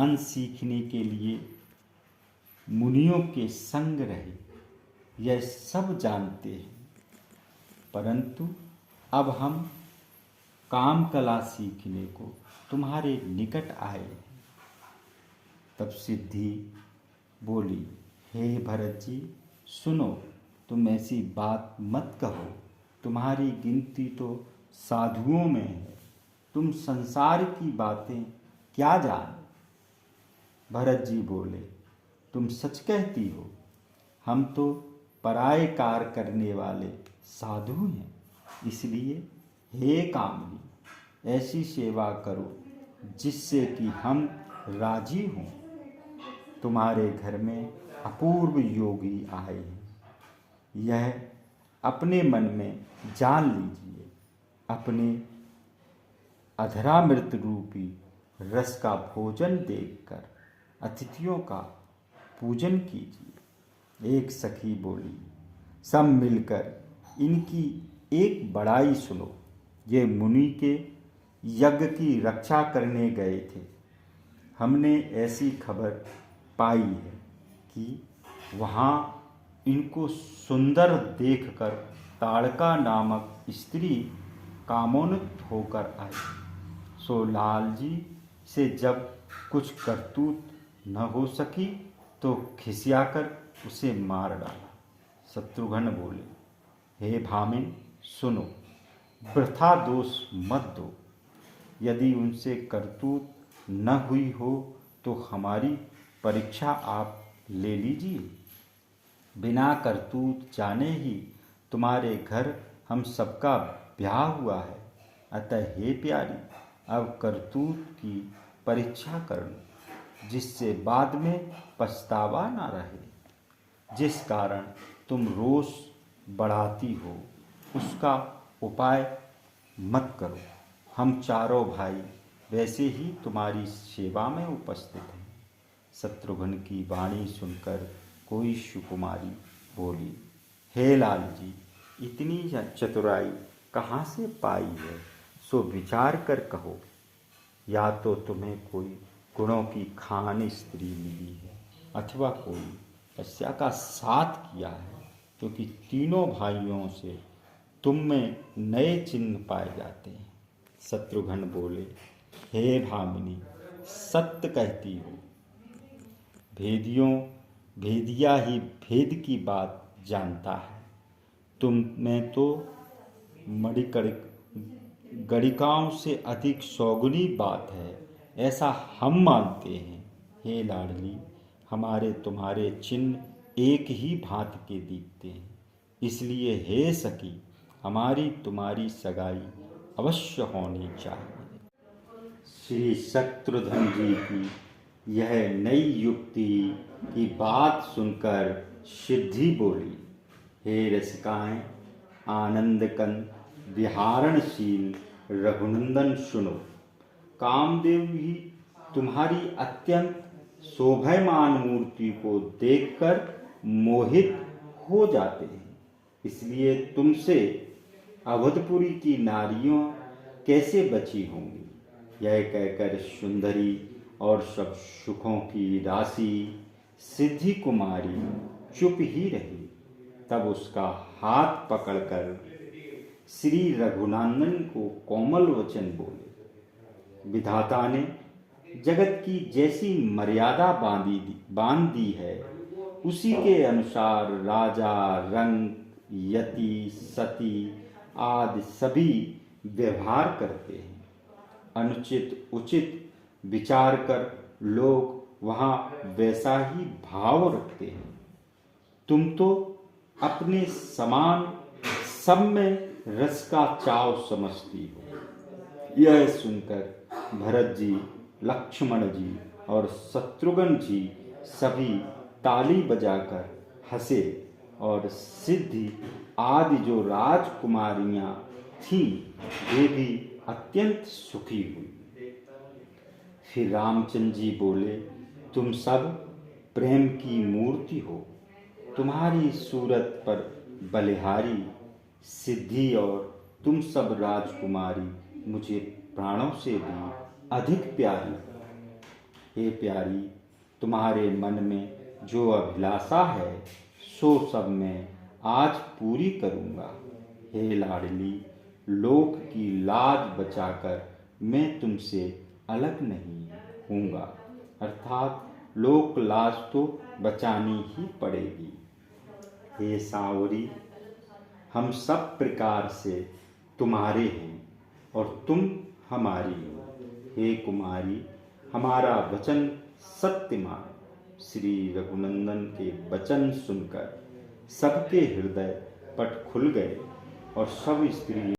ज्ञान सीखने के लिए मुनियों के संग रहे, यह सब जानते हैं, परंतु अब हम काम कला सीखने को तुम्हारे निकट आए हैं। तब सिद्धि बोली, हे भरत जी सुनो, तुम ऐसी बात मत कहो, तुम्हारी गिनती तो साधुओं में है, तुम संसार की बातें क्या जानो। भरत जी बोले, तुम सच कहती हो, हम तो पराये कार्य करने वाले साधु हैं, इसलिए हे कामनी ऐसी सेवा करो जिससे कि हम राजी हों। तुम्हारे घर में अपूर्व योगी आए हैं, यह अपने मन में जान लीजिए। अपने अधरामृत रूपी रस का भोजन देखकर अतिथियों का पूजन कीजिए। एक सखी बोली, सब मिलकर इनकी एक बड़ाई सुनो। ये मुनि के यज्ञ की रक्षा करने गए थे। हमने ऐसी खबर पाई है कि वहाँ इनको सुंदर देखकर ताड़का नामक स्त्री कामोन्नत होकर आई। सो लाल जी से जब कुछ करतूत न हो सकी तो खिसियाकर उसे मार डाला। शत्रुघ्न बोले, हे भामिन सुनो, वृथा दोष मत दो। यदि उनसे करतूत न हुई हो तो हमारी परीक्षा आप ले लीजिए। बिना करतूत जाने ही तुम्हारे घर हम सबका ब्याह हुआ है, अतः हे प्यारी अब करतूत की परीक्षा कर लो, जिससे बाद में पछतावा न रहे। जिस कारण तुम रोष बढ़ाती हो उसका उपाय मत करो। हम चारों भाई वैसे ही तुम्हारी सेवा में उपस्थित हैं। शत्रुघ्न की वाणी सुनकर कोई सुकुमारी बोली, हे लाल जी इतनी चतुराई कहाँ से पाई है, सो विचार कर कहो। या तो तुम्हें कोई गुणों की खान स्त्री मिली है अथवा कोई तपस्या का साथ किया है, क्योंकि तीनों भाइयों से तुम में नए चिन्ह पाए जाते हैं। शत्रुघ्न बोले, हे भामिनी सत्य कहती हो। भेदिया ही भेद की बात जानता है। तुम में तो गणिकाओं से अधिक सौगुनी बात है, ऐसा हम मानते हैं। हे लाडली हमारे तुम्हारे चिन्ह एक ही भांति के दिखते हैं, इसलिए हे सखी हमारी तुम्हारी सगाई अवश्य होनी चाहिए। श्री शत्रुघ्न जी की यह नई युक्ति की बात सुनकर सिद्धि बोली, हे रसिकाएं आनंदकन विहारणशील रघुनंदन सुनो। कामदेव भी तुम्हारी अत्यंत शोभायमान मूर्ति को देखकर मोहित हो जाते हैं, इसलिए तुमसे अवधपुरी की नारियों कैसे बची होंगी। यह कहकर सुंदरी और सब सुखों की राशि सिद्धि कुमारी चुप ही रही। तब उसका हाथ पकड़कर श्री रघुनंदन को कोमल वचन बोले, विधाता ने जगत की जैसी मर्यादा बांध दी है, उसी के अनुसार राजा, रंग, यति, सती आदि सभी व्यवहार करते हैं। अनुचित उचित विचार कर लोग वहाँ वैसा ही भाव रखते हैं। तुम तो अपने समान सब में रस का चाव समझती हो। यह सुनकर भरत जी, लक्ष्मण जी और शत्रुघ्न जी सभी ताली बजाकर हंसे और सिद्धि आदि जो राजकुमारियां थीं वे भी अत्यंत सुखी हुई। फिर रामचंद्र जी बोले, तुम सब प्रेम की मूर्ति हो। तुम्हारी सूरत पर बलिहारी सिद्धि और तुम सब राजकुमारी मुझे प्राणों से भी अधिक प्यारी। हे प्यारी, तुम्हारे मन में जो अभिलाषा है सो सब मैं आज पूरी करूँगा। हे लाडली, लोक की लाज बचाकर मैं तुमसे अलग नहीं हूँगा, अर्थात लोक लाज तो बचानी ही पड़ेगी। हे सांवरी, हम सब प्रकार से तुम्हारे हैं और तुम हमारी हो। हे कुमारी, हमारा वचन सत्य मान। श्री रघुनंदन के वचन सुनकर सबके हृदय पट खुल गए और सब स्त्री